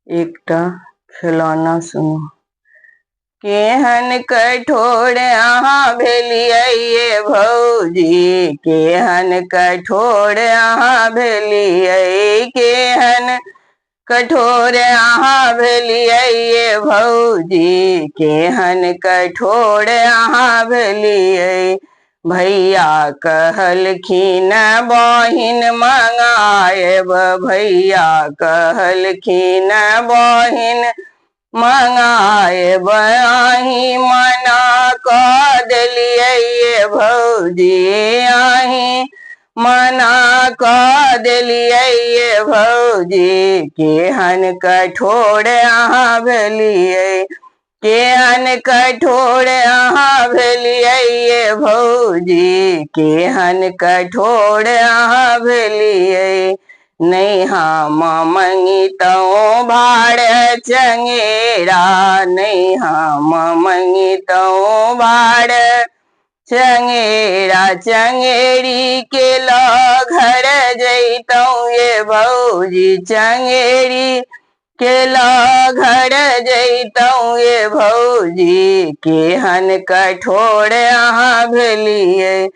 एकटा खिलौना सुनो। केहन कठोर अहाँ भेलियै ये भौजी, केहन कठोर अहाँ भेलियै, केहन कठोर अहाँ भेलियै ये भौजी, केहन कठोर अहाँ भेलियै। भैया कहलखिन बहिन मंगाएब, भैया कहलखिन बहिन मंगाएब, अहीं मना कऽ देलियै ये भौजी, अहीं मना कऽ देलियै ये भौजी। केहन कठोर अहाँ भेलियै, केहन कठोर अहाँ भेलियै ये भौजी, केहन कठोर अहाँ भेलियै। नहीं हम मंगितौं भाड़ चंगेरा, नहीं हम मंगितौं भाड़ चंगेरा, चंगेरी के लऽ घर जैतौं ये भौजी, चंगेरी के लऽ घर जैतौं ये भौजी। केहन कठोर अहाँ भेलियै,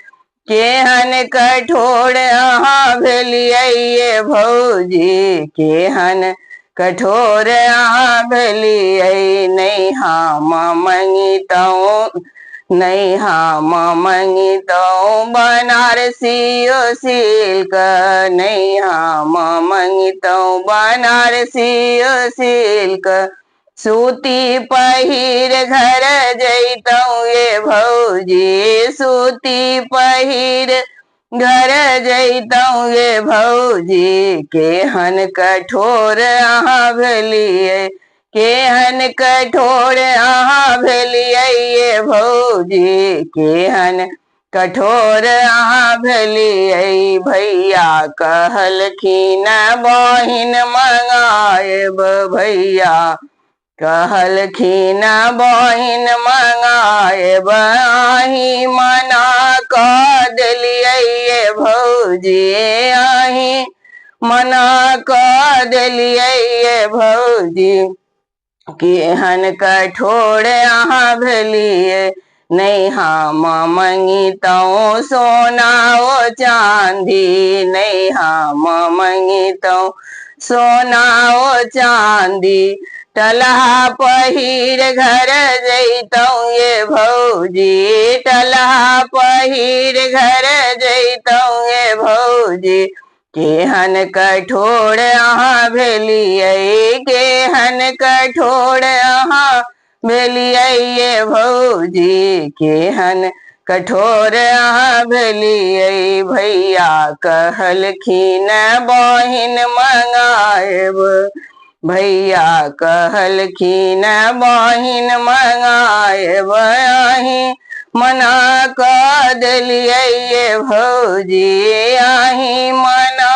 केहन कठोर अहाँ भेलियै ये भौजी, केहन कठोर अहाँ भेलियै। नहीं हम मंगितौं, नहीं हम मंगितौं बनारसियो सिल्क, नहीं हम मंगितौं बनारसियो सिल्क। सूती पहिर घर जैतौं ये भौजी, सूती पहिर घर जैतौं ये भौजी। केहन कठोर अहाँ भेलियै, केहन कठोर अहाँ भेलियै ये भौजी, केहन कठोर अहाँ भेलियै। भैया कहलखिन बहिन मंगाएब, भैया कहलखिन बहिन मंगाएब, अहीं मना कऽ देलियै ये भौजी, अहीं मना कऽ देलियै ये भौजी। केहन कठोर अहाँ भेलियै, नहीं हम मंगितौं सोना ओ चांदी, नहीं हम मंगितौं सोना ओ चांदी। टलहा पहिर घर जैतौं ये भौजी, टलहा पहिर घर जैतौं ये भौजी। केहन कठोर अहाँ भेलियै, केहन कठोर अहाँ भेलियै ये भौजी, केहन कठोर अहाँ भेलियै। भैया कहलखिन बहिन मंगाएब, भैया कहलखिन बहिन मंगाएब, अहीं मना कऽ देलियै ये भौजी, अहीं मना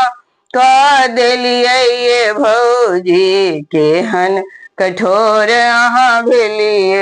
कऽ देलियै ये भौजी। केहन कठोर अहाँ भेलियै।